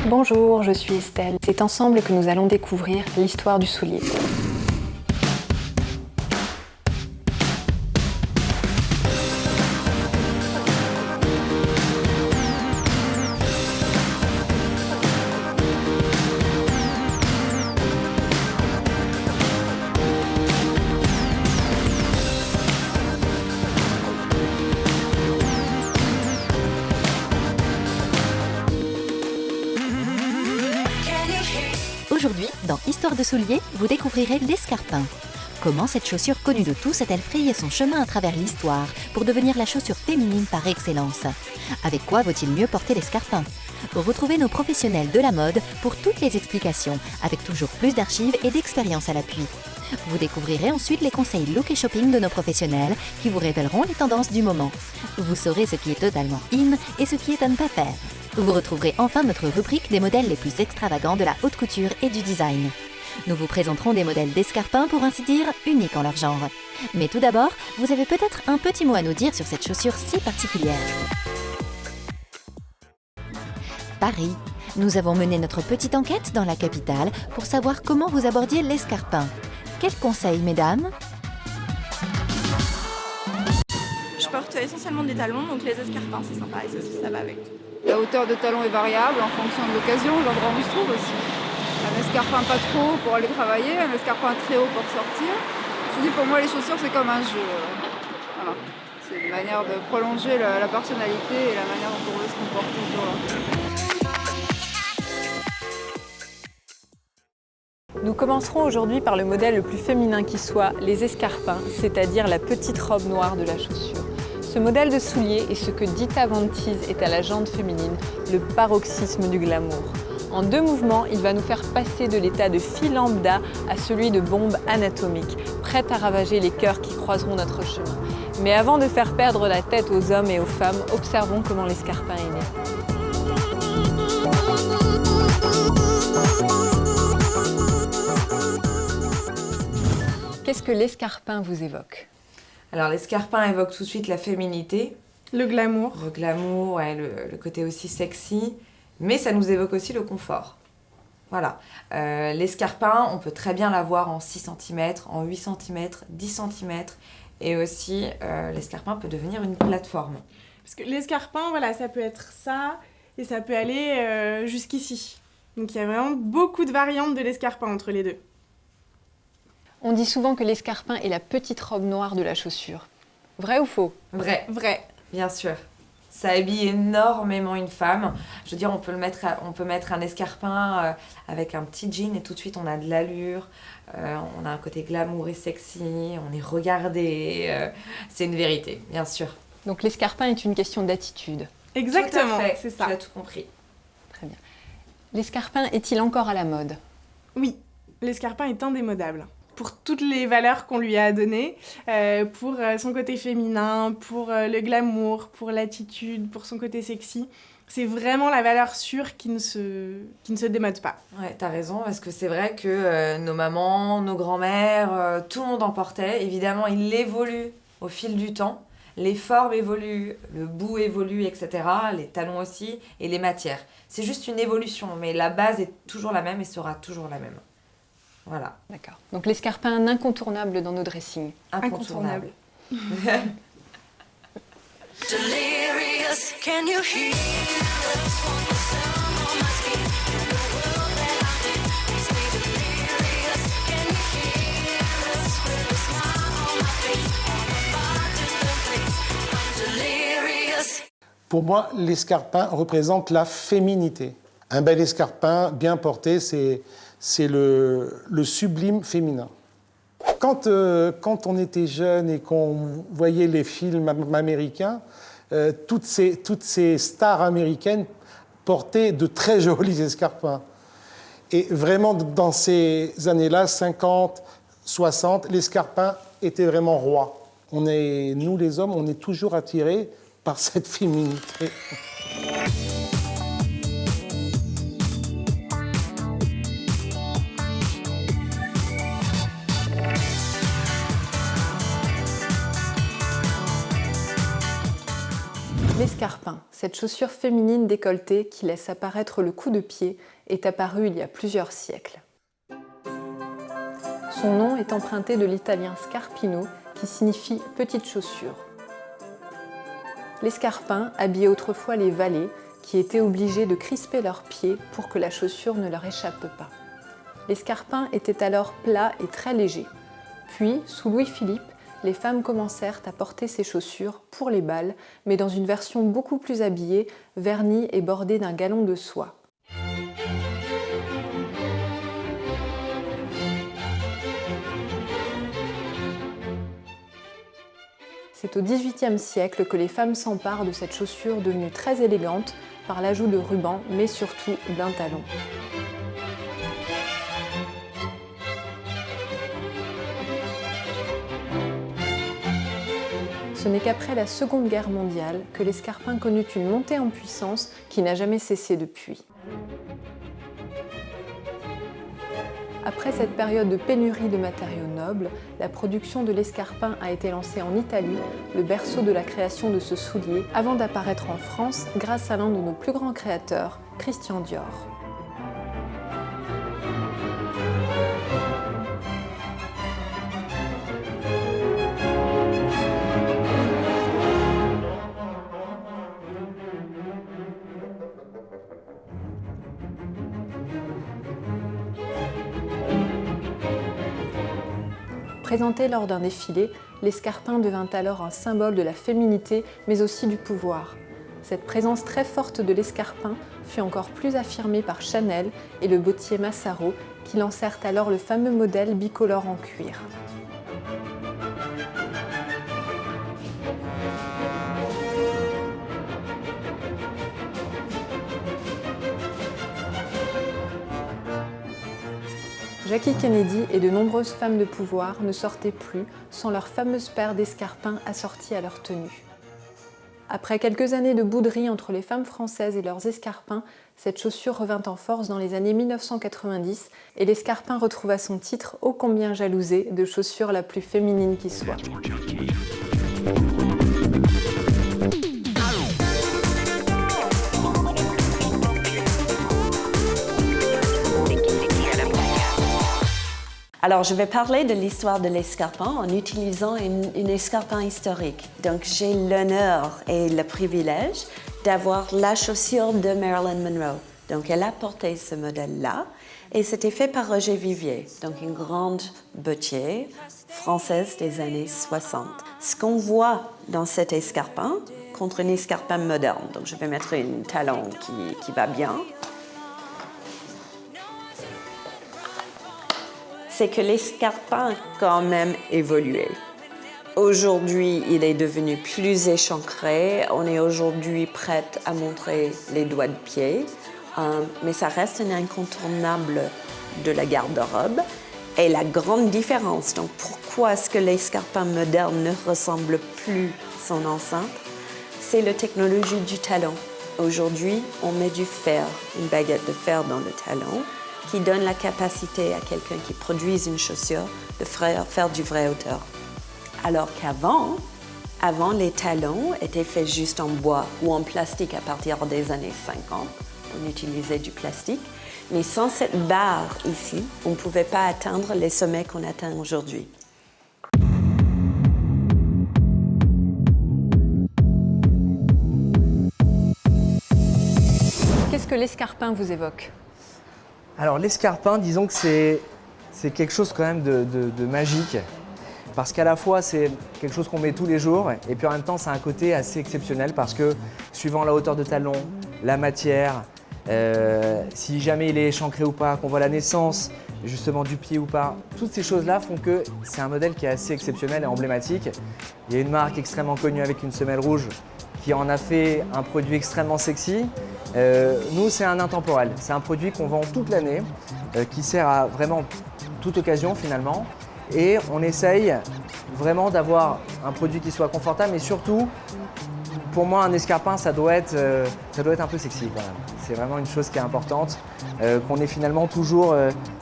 Bonjour, je suis Estelle. C'est ensemble que nous allons découvrir l'histoire du soulier. Aujourd'hui, dans Histoire de souliers, vous découvrirez l'escarpin. Comment cette chaussure connue de tous a-t-elle frayé son chemin à travers l'histoire pour devenir la chaussure féminine par excellence? Avec quoi vaut-il mieux porter l'escarpin? Retrouvez nos professionnels de la mode pour toutes les explications, avec toujours plus d'archives et d'expérience à l'appui. Vous découvrirez ensuite les conseils look et shopping de nos professionnels qui vous révéleront les tendances du moment. Vous saurez ce qui est totalement in et ce qui est à ne pas faire. Vous retrouverez enfin notre rubrique des modèles les plus extravagants de la haute couture et du design. Nous vous présenterons des modèles d'escarpins pour ainsi dire uniques en leur genre. Mais tout d'abord, vous avez peut-être un petit mot à nous dire sur cette chaussure si particulière. Paris. Nous avons mené notre petite enquête dans la capitale pour savoir comment vous abordiez l'escarpin. Quels conseils, mesdames? Je porte essentiellement des talons, donc les escarpins c'est sympa et ça va avec. La hauteur de talon est variable en fonction de l'occasion, l'endroit où on se trouve aussi. Un escarpin pas trop haut pour aller travailler, un escarpin très haut pour sortir. Je dis pour moi les chaussures c'est comme un jeu. Voilà. C'est une manière de prolonger la personnalité et la manière dont on veut se comporter ce jour-là. Nous commencerons aujourd'hui par le modèle le plus féminin qui soit, les escarpins, c'est-à-dire la petite robe noire de la chaussure. Ce modèle de soulier est ce que Dita Von Teese est à la jante féminine, le paroxysme du glamour. En 2 mouvements, il va nous faire passer de l'état de fille lambda à celui de bombe anatomique, prête à ravager les cœurs qui croiseront notre chemin. Mais avant de faire perdre la tête aux hommes et aux femmes, observons comment l'escarpin est né. Qu'est-ce que l'escarpin vous évoque? Alors l'escarpin évoque tout de suite la féminité. Le glamour. Le glamour, ouais, le côté aussi sexy. Mais ça nous évoque aussi le confort. Voilà. L'escarpin, on peut très bien l'avoir en 6 cm, en 8 cm, 10 cm. Et aussi, l'escarpin peut devenir une plateforme. Parce que l'escarpin, voilà, ça peut être ça et ça peut aller jusqu'ici. Donc il y a vraiment beaucoup de variantes de l'escarpin entre les deux. On dit souvent que l'escarpin est la petite robe noire de la chaussure. Vrai ou faux? Vrai. Vrai. Bien sûr. Ça habille énormément une femme. Je veux dire, on peut mettre un escarpin avec un petit jean et tout de suite on a de l'allure. On a un côté glamour et sexy, on est regardé. C'est une vérité, bien sûr. Donc l'escarpin est une question d'attitude. Exactement, Tout à fait. c'est ça. Tu as tout compris. Très bien. L'escarpin est-il encore à la mode? Oui, l'escarpin est indémodable. Pour toutes les valeurs qu'on lui a données, pour son côté féminin, pour le glamour, pour l'attitude, pour son côté sexy. C'est vraiment la valeur sûre qui ne se démode pas. Ouais, t'as raison, parce que c'est vrai que nos mamans, nos grands-mères, tout le monde en portait. Évidemment, il évolue au fil du temps. Les formes évoluent, le bout évolue, etc. Les talons aussi, et les matières. C'est juste une évolution, mais la base est toujours la même et sera toujours la même. Voilà. D'accord. Donc l'escarpin, un incontournable dans nos dressings. Incontournable. Delirious, can you hear the sound of my skin? The world that I'm in makes me delirious. Can you hear us with a smile on my face? On the far distant place, I'm delirious. Pour moi, l'escarpin représente la féminité. Un bel escarpin bien porté, c'est le sublime féminin. Quand on était jeune et qu'on voyait les films américains, toutes ces stars américaines portaient de très jolis escarpins. Et vraiment, dans ces années-là, 50, 60, l'escarpin était vraiment roi. Nous, les hommes, on est toujours attirés par cette féminité. L'escarpin, cette chaussure féminine décolletée qui laisse apparaître le coup de pied, est apparue il y a plusieurs siècles. Son nom est emprunté de l'italien scarpino, qui signifie petite chaussure. L'escarpin habillait autrefois les valets, qui étaient obligés de crisper leurs pieds pour que la chaussure ne leur échappe pas. L'escarpin était alors plat et très léger. Puis, sous Louis-Philippe, les femmes commencèrent à porter ces chaussures pour les bals, mais dans une version beaucoup plus habillée, vernie et bordée d'un galon de soie. C'est au XVIIIe siècle que les femmes s'emparent de cette chaussure devenue très élégante par l'ajout de rubans, mais surtout d'un talon. Ce n'est qu'après la Seconde Guerre mondiale que l'escarpin connut une montée en puissance qui n'a jamais cessé depuis. Après cette période de pénurie de matériaux nobles, la production de l'escarpin a été lancée en Italie, le berceau de la création de ce soulier, avant d'apparaître en France grâce à l'un de nos plus grands créateurs, Christian Dior. Présenté lors d'un défilé, l'escarpin devint alors un symbole de la féminité, mais aussi du pouvoir. Cette présence très forte de l'escarpin fut encore plus affirmée par Chanel et le bottier Massaro, qui lancèrent alors le fameux modèle bicolore en cuir. Jackie Kennedy et de nombreuses femmes de pouvoir ne sortaient plus sans leur fameuse paire d'escarpins assortis à leur tenue. Après quelques années de bouderie entre les femmes françaises et leurs escarpins, cette chaussure revint en force dans les années 1990 et l'escarpin retrouva son titre ô combien jalousé de chaussure la plus féminine qui soit. Alors, je vais parler de l'histoire de l'escarpin en utilisant une escarpin historique. Donc, j'ai l'honneur et le privilège d'avoir la chaussure de Marilyn Monroe. Donc, elle a porté ce modèle-là et c'était fait par Roger Vivier, donc une grande bottier française des années 60. Ce qu'on voit dans cet escarpin contre un escarpin moderne, donc je vais mettre un talon qui va bien, c'est que l'escarpin a quand même évolué. Aujourd'hui, il est devenu plus échancré. On est aujourd'hui prête à montrer les doigts de pied, mais ça reste un incontournable de la garde-robe. Et la grande différence, donc pourquoi est-ce que l'escarpin moderne ne ressemble plus à son ancêtre, c'est la technologie du talon. Aujourd'hui, on met du fer, une baguette de fer dans le talon, qui donne la capacité à quelqu'un qui produise une chaussure de faire du vrai hauteur. Alors qu'avant, les talons étaient faits juste en bois ou en plastique à partir des années 50. On utilisait du plastique, mais sans cette barre ici, on ne pouvait pas atteindre les sommets qu'on atteint aujourd'hui. Qu'est-ce que l'escarpin vous évoque ? Alors l'escarpin, disons que c'est quelque chose quand même de magique, parce qu'à la fois c'est quelque chose qu'on met tous les jours, et puis en même temps c'est un côté assez exceptionnel parce que suivant la hauteur de talon, la matière, si jamais il est échancré ou pas, qu'on voit la naissance justement du pied ou pas, toutes ces choses-là font que c'est un modèle qui est assez exceptionnel et emblématique. Il y a une marque extrêmement connue avec une semelle rouge qui en a fait un produit extrêmement sexy. Nous, c'est un intemporel. C'est un produit qu'on vend toute l'année, qui sert à vraiment toute occasion finalement. Et on essaye vraiment d'avoir un produit qui soit confortable, mais surtout, pour moi, un escarpin, ça doit être un peu sexy quand même. C'est vraiment une chose qui est importante, qu'on ait finalement toujours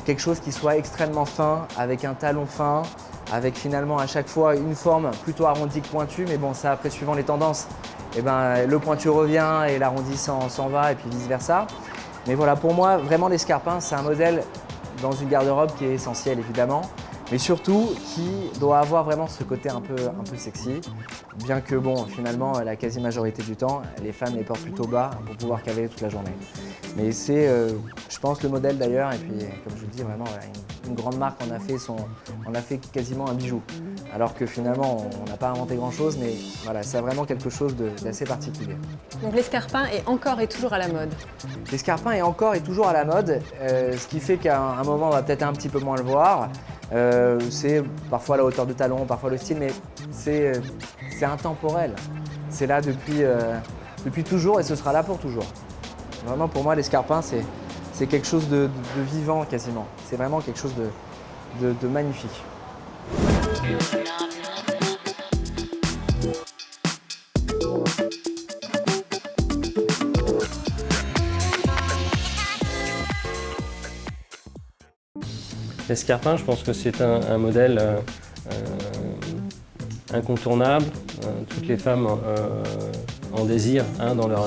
quelque chose qui soit extrêmement fin, avec un talon fin, avec finalement à chaque fois une forme plutôt arrondie que pointue, mais bon, ça après suivant les tendances. et ben, le pointu revient et l'arrondi s'en va et puis vice versa. Mais voilà, pour moi, vraiment l'escarpin, c'est un modèle dans une garde-robe qui est essentiel évidemment, mais surtout qui doit avoir vraiment ce côté un peu sexy, bien que bon, finalement, la quasi-majorité du temps, les femmes les portent plutôt bas pour pouvoir cavaler toute la journée. Mais c'est, je pense, le modèle d'ailleurs, et puis comme je vous le dis, vraiment, voilà, une grande marque on a fait quasiment un bijou. Alors que finalement, on n'a pas inventé grand-chose, mais voilà, c'est vraiment quelque chose d'assez particulier. Donc l'escarpin est encore et toujours à la mode. L'escarpin est encore et toujours à la mode, ce qui fait qu'à un moment, on va peut-être un petit peu moins le voir. C'est parfois la hauteur de talon, parfois le style, mais c'est intemporel. C'est là depuis toujours et ce sera là pour toujours. Vraiment, pour moi, l'escarpin, c'est quelque chose de vivant quasiment. C'est vraiment quelque chose de magnifique. L'escarpin, je pense que c'est un modèle incontournable. Toutes les femmes en désirent dans leur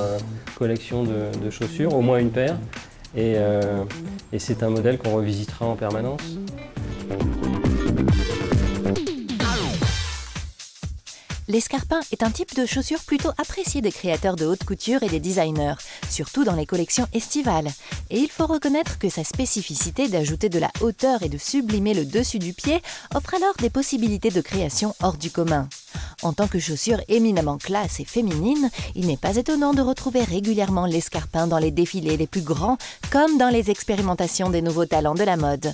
collection de chaussures, au moins une paire. Et c'est un modèle qu'on revisitera en permanence. L'escarpin est un type de chaussure plutôt apprécié des créateurs de haute couture et des designers, surtout dans les collections estivales. Et il faut reconnaître que sa spécificité d'ajouter de la hauteur et de sublimer le dessus du pied offre alors des possibilités de création hors du commun. En tant que chaussure éminemment classe et féminine, il n'est pas étonnant de retrouver régulièrement l'escarpin dans les défilés les plus grands, comme dans les expérimentations des nouveaux talents de la mode.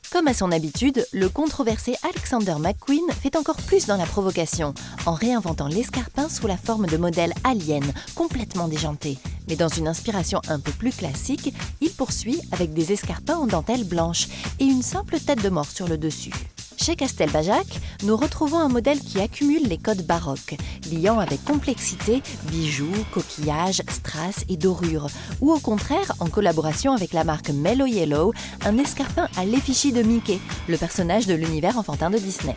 Comme à son habitude, le controversé Alexander McQueen fait encore plus dans la provocation, en réinventant l'escarpin sous la forme de modèles aliens, complètement déjantés. Mais dans une inspiration un peu plus classique, il poursuit avec des escarpins en dentelle blanche et une simple tête de mort sur le dessus. Chez Castelbajac, nous retrouvons un modèle qui accumule les codes baroques, liant avec complexité bijoux, coquillages, strass et dorures, ou au contraire, en collaboration avec la marque Mellow Yellow, un escarpin à l'effigie de Mickey, le personnage de l'univers enfantin de Disney.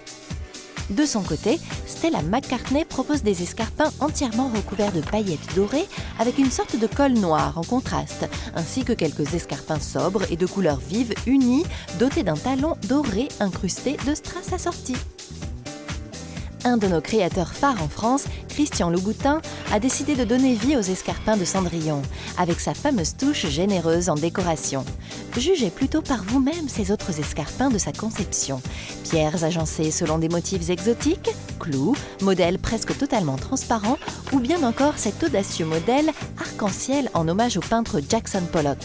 De son côté, Stella McCartney propose des escarpins entièrement recouverts de paillettes dorées avec une sorte de col noir en contraste, ainsi que quelques escarpins sobres et de couleurs vives unis, dotés d'un talon doré incrusté de strass assortis. Un de nos créateurs phares en France, Christian Louboutin, a décidé de donner vie aux escarpins de Cendrillon, avec sa fameuse touche généreuse en décoration. Jugez plutôt par vous-même ces autres escarpins de sa conception. Pierres agencées selon des motifs exotiques, clous, modèles presque totalement transparents, ou bien encore cet audacieux modèle arc-en-ciel en hommage au peintre Jackson Pollock.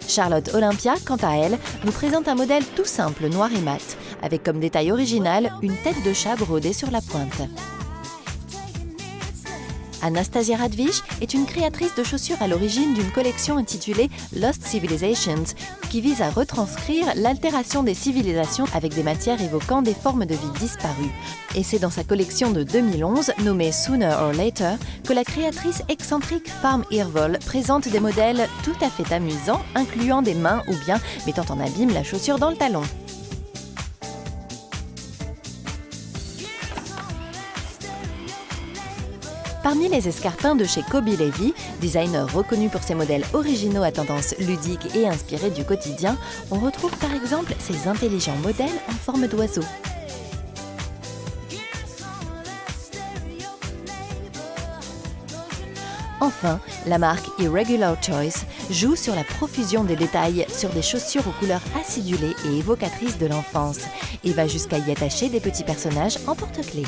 Charlotte Olympia, quant à elle, nous présente un modèle tout simple, noir et mat, avec comme détail original une tête de chat brodée sur la pointe. Anastasia Radvich est une créatrice de chaussures à l'origine d'une collection intitulée Lost Civilizations, qui vise à retranscrire l'altération des civilisations avec des matières évoquant des formes de vie disparues. Et c'est dans sa collection de 2011, nommée Sooner or Later, que la créatrice excentrique Farm Earvol présente des modèles tout à fait amusants, incluant des mains ou bien mettant en abîme la chaussure dans le talon. Parmi les escarpins de chez Kobe Levy, designer reconnu pour ses modèles originaux à tendance ludique et inspirés du quotidien, on retrouve par exemple ces intelligents modèles en forme d'oiseau. Enfin, la marque Irregular Choice joue sur la profusion des détails sur des chaussures aux couleurs acidulées et évocatrices de l'enfance, et va jusqu'à y attacher des petits personnages en porte-clés.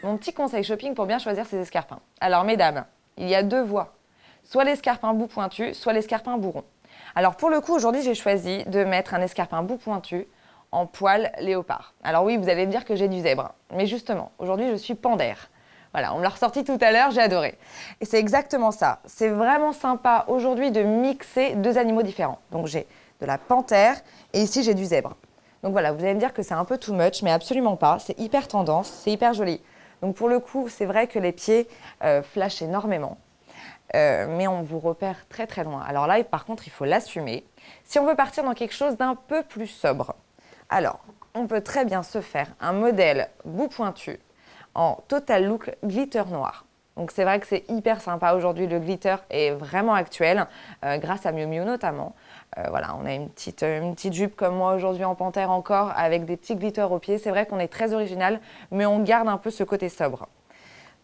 Mon petit conseil shopping pour bien choisir ses escarpins. Alors mesdames, il y a deux voies. Soit l'escarpin bout pointu, soit l'escarpin bout rond. Alors pour le coup, aujourd'hui, j'ai choisi de mettre un escarpin bout pointu en poil léopard. Alors oui, vous allez me dire que j'ai du zèbre. Mais justement, aujourd'hui, je suis panthère. Voilà, on me l'a ressorti tout à l'heure, j'ai adoré. Et c'est exactement ça. C'est vraiment sympa aujourd'hui de mixer deux animaux différents. Donc j'ai de la panthère et ici j'ai du zèbre. Donc voilà, vous allez me dire que c'est un peu too much, mais absolument pas. C'est hyper tendance, c'est hyper joli. Donc pour le coup, c'est vrai que les pieds flashent énormément. Mais on vous repère très très loin. Alors là, par contre, il faut l'assumer. Si on veut partir dans quelque chose d'un peu plus sobre, alors on peut très bien se faire un modèle bout pointu en total look glitter noir. Donc c'est vrai que c'est hyper sympa aujourd'hui, le glitter est vraiment actuel, grâce à Miu Miu notamment. Voilà, on a une petite jupe comme moi aujourd'hui en panthère encore, avec des petits glitters aux pieds. C'est vrai qu'on est très original, mais on garde un peu ce côté sobre.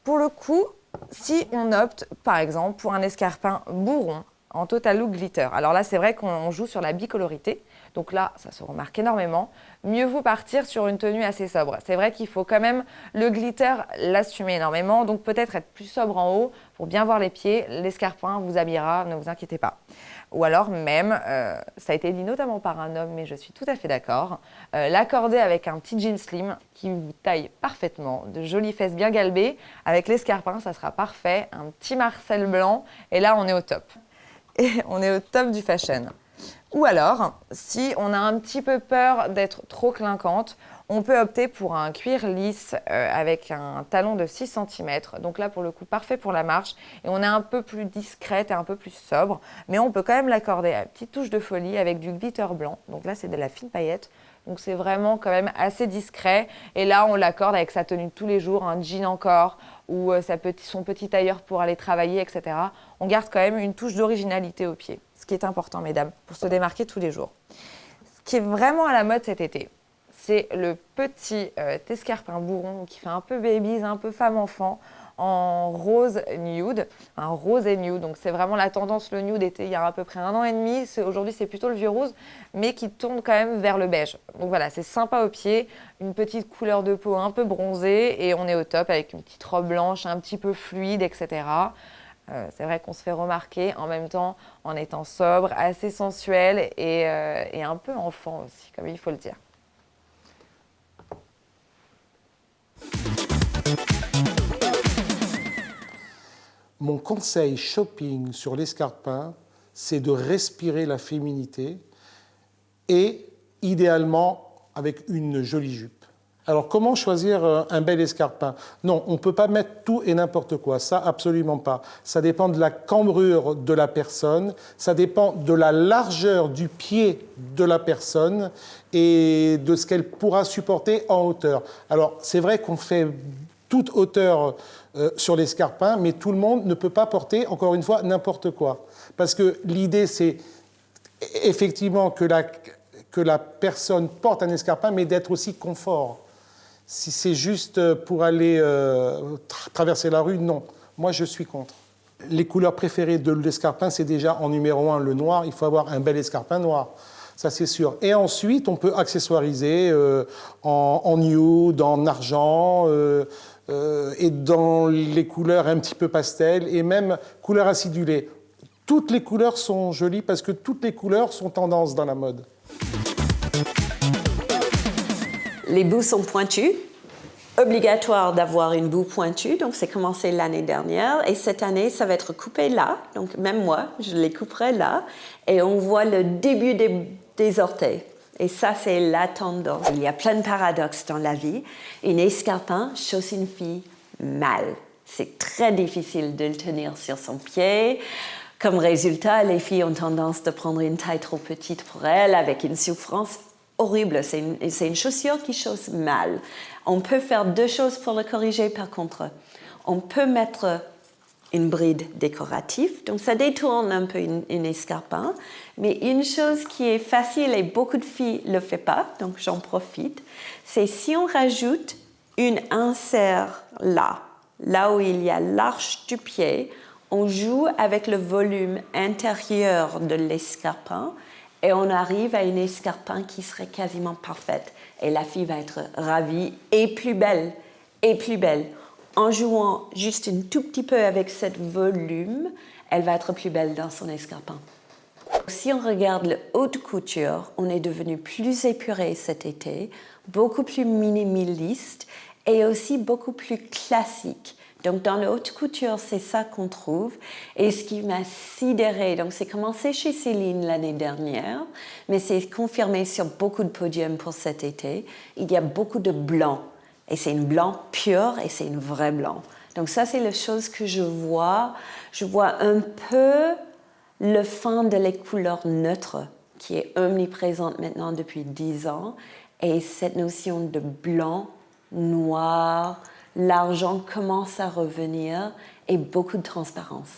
Pour le coup, si on opte par exemple pour un escarpin bourron en total look glitter, alors là c'est vrai qu'on joue sur la bicolorité. Donc là, ça se remarque énormément. Mieux vaut partir sur une tenue assez sobre. C'est vrai qu'il faut quand même le glitter, l'assumer énormément. Donc peut-être être plus sobre en haut pour bien voir les pieds. L'escarpin vous habillera, ne vous inquiétez pas. Ou alors même, ça a été dit notamment par un homme, mais je suis tout à fait d'accord, l'accorder avec un petit jean slim qui vous taille parfaitement, de jolies fesses bien galbées. Avec l'escarpin, ça sera parfait. Un petit Marcel blanc et là, on est au top. Et on est au top du fashion. Ou alors, si on a un petit peu peur d'être trop clinquante, on peut opter pour un cuir lisse avec un talon de 6 cm. Donc là, pour le coup, parfait pour la marche. Et on est un peu plus discrète et un peu plus sobre. Mais on peut quand même l'accorder à une petite touche de folie avec du glitter blanc. Donc là, c'est de la fine paillette. Donc c'est vraiment quand même assez discret. Et là, on l'accorde avec sa tenue de tous les jours, un jean encore, ou son petit tailleur pour aller travailler, etc. On garde quand même une touche d'originalité au pied. Ce qui est important, mesdames, pour se démarquer tous les jours. Ce qui est vraiment à la mode cet été, c'est le petit escarpin bourron qui fait un peu babies, un peu femme-enfant, en rose nude, un rose et nude. Donc c'est vraiment la tendance, le nude était il y a à peu près 1 an et demi. Aujourd'hui, c'est plutôt le vieux rose, mais qui tourne quand même vers le beige. Donc voilà, c'est sympa au pied, une petite couleur de peau un peu bronzée, et on est au top avec une petite robe blanche un petit peu fluide, etc. C'est vrai qu'on se fait remarquer en même temps en étant sobre, assez sensuel et un peu enfant aussi, comme il faut le dire. Mon conseil shopping sur l'escarpin, c'est de respirer la féminité et idéalement avec une jolie jupe. Alors, comment choisir un bel escarpin? Non, on ne peut pas mettre tout et n'importe quoi, ça absolument pas. Ça dépend de la cambrure de la personne, ça dépend de la largeur du pied de la personne et de ce qu'elle pourra supporter en hauteur. Alors, c'est vrai qu'on fait toute hauteur sur l'escarpin, mais tout le monde ne peut pas porter, encore une fois, n'importe quoi. Parce que l'idée, c'est effectivement que la personne porte un escarpin, mais d'être aussi confort. Si c'est juste pour aller traverser la rue, non. Moi, je suis contre. Les couleurs préférées de l'escarpin, c'est déjà en numéro 1 le noir. Il faut avoir un bel escarpin noir, ça c'est sûr. Et ensuite, on peut accessoiriser en nude, en argent, et dans les couleurs un petit peu pastel, et même couleurs acidulées. Toutes les couleurs sont jolies parce que toutes les couleurs sont tendance dans la mode. Les bouts sont pointus. Obligatoire d'avoir une boue pointue, donc c'est commencé l'année dernière. Et cette année, ça va être coupé là. Donc même moi, je les couperai là. Et on voit le début des orteils. Et ça, c'est la tendance. Il y a plein de paradoxes dans la vie. Une escarpin chausse une fille mal. C'est très difficile de le tenir sur son pied. Comme résultat, les filles ont tendance de prendre une taille trop petite pour elles, avec une souffrance horrible. C'est une chaussure qui chausse mal. On peut faire 2 choses pour le corriger, par contre. On peut mettre une bride décorative, donc ça détourne un peu une escarpin. Mais une chose qui est facile et beaucoup de filles ne le font pas, donc j'en profite, c'est si on rajoute une insert là où il y a l'arche du pied, on joue avec le volume intérieur de l'escarpin et on arrive à une escarpin qui serait quasiment parfaite. Et la fille va être ravie et plus belle, En jouant juste un tout petit peu avec ce volume, elle va être plus belle dans son escarpin. Si on regarde le haute couture, on est devenu plus épuré cet été, beaucoup plus minimaliste et aussi beaucoup plus classique. Donc dans la haute couture, c'est ça qu'on trouve. Et ce qui m'a sidérée, donc c'est commencé chez Céline l'année dernière, mais c'est confirmé sur beaucoup de podiums pour cet été. Il y a beaucoup de blanc. Et c'est une blanc pure et c'est une vraie blanc. Donc ça, c'est la chose que je vois. Je vois un peu le fin de les couleurs neutres qui est omniprésente maintenant depuis 10 ans. Et cette notion de blanc, noir, l'argent commence à revenir et beaucoup de transparence.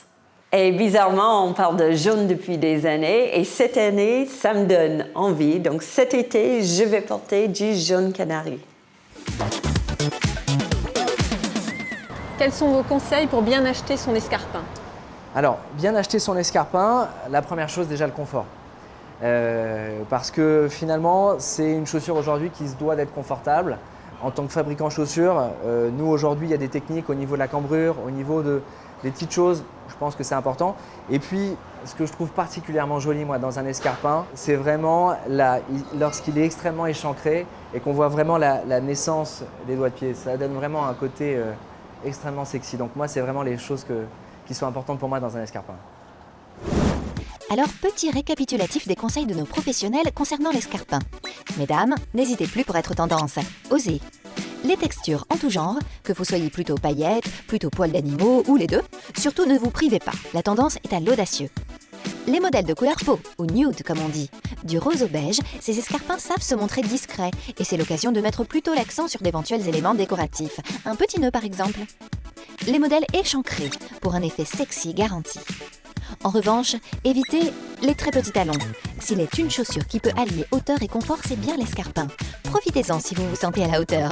Et bizarrement, on parle de jaune depuis des années et cette année, ça me donne envie. Donc cet été, je vais porter du jaune canari. Quels sont vos conseils pour bien acheter son escarpin? Alors, bien acheter son escarpin, la première chose déjà le confort. Parce que finalement, c'est une chaussure aujourd'hui qui se doit d'être confortable. En tant que fabricant chaussures, nous aujourd'hui, il y a des techniques au niveau de la cambrure, au niveau des petites choses, je pense que c'est important. Et puis, ce que je trouve particulièrement joli, moi, dans un escarpin, c'est vraiment lorsqu'il est extrêmement échancré et qu'on voit vraiment la naissance des doigts de pied. Ça donne vraiment un côté extrêmement sexy. Donc moi, c'est vraiment les choses qui sont importantes pour moi dans un escarpin. Alors, petit récapitulatif des conseils de nos professionnels concernant l'escarpin. Mesdames, n'hésitez plus pour être tendance. Osez. Les textures en tout genre, que vous soyez plutôt paillettes, plutôt poils d'animaux ou les deux, surtout ne vous privez pas, la tendance est à l'audacieux. Les modèles de couleur peau, ou nude comme on dit, du rose au beige, ces escarpins savent se montrer discrets et c'est l'occasion de mettre plutôt l'accent sur d'éventuels éléments décoratifs, un petit nœud par exemple. Les modèles échancrés, pour un effet sexy garanti. En revanche, évitez les très petits talons. S'il est une chaussure qui peut allier hauteur et confort, c'est bien l'escarpin. Profitez-en si vous vous sentez à la hauteur.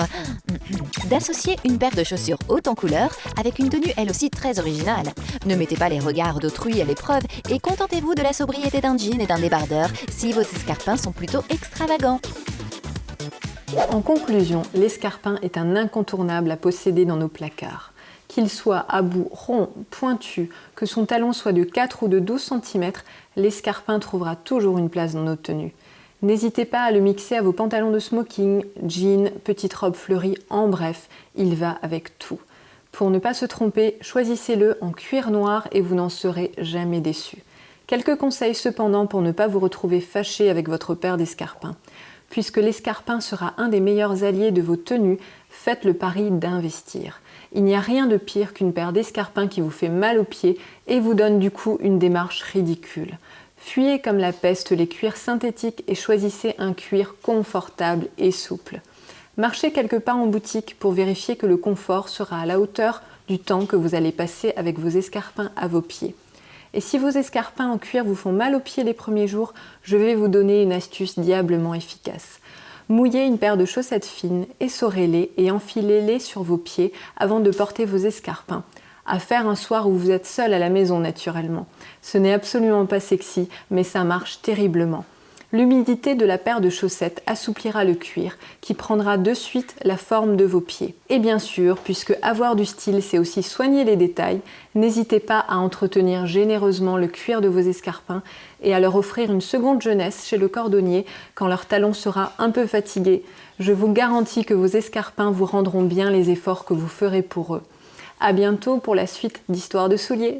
D'associer une paire de chaussures haute en couleur avec une tenue elle aussi très originale. Ne mettez pas les regards d'autrui à l'épreuve et contentez-vous de la sobriété d'un jean et d'un débardeur si vos escarpins sont plutôt extravagants. En conclusion, l'escarpin est un incontournable à posséder dans nos placards. Qu'il soit à bout rond, pointu, que son talon soit de 4 ou de 12 cm, l'escarpin trouvera toujours une place dans nos tenues. N'hésitez pas à le mixer à vos pantalons de smoking, jeans, petites robes fleuries, en bref, il va avec tout. Pour ne pas se tromper, choisissez-le en cuir noir et vous n'en serez jamais déçus. Quelques conseils cependant pour ne pas vous retrouver fâché avec votre paire d'escarpins. Puisque l'escarpin sera un des meilleurs alliés de vos tenues, faites le pari d'investir. Il n'y a rien de pire qu'une paire d'escarpins qui vous fait mal aux pieds et vous donne du coup une démarche ridicule. Fuyez comme la peste les cuirs synthétiques et choisissez un cuir confortable et souple. Marchez quelques pas en boutique pour vérifier que le confort sera à la hauteur du temps que vous allez passer avec vos escarpins à vos pieds. Et si vos escarpins en cuir vous font mal aux pieds les premiers jours, je vais vous donner une astuce diablement efficace. Mouillez une paire de chaussettes fines, essorez-les et enfilez-les sur vos pieds avant de porter vos escarpins. À faire un soir où vous êtes seul à la maison naturellement. Ce n'est absolument pas sexy, mais ça marche terriblement. L'humidité de la paire de chaussettes assouplira le cuir, qui prendra de suite la forme de vos pieds. Et bien sûr, puisque avoir du style, c'est aussi soigner les détails, n'hésitez pas à entretenir généreusement le cuir de vos escarpins et à leur offrir une seconde jeunesse chez le cordonnier quand leur talon sera un peu fatigué. Je vous garantis que vos escarpins vous rendront bien les efforts que vous ferez pour eux. À bientôt pour la suite d'Histoire de souliers.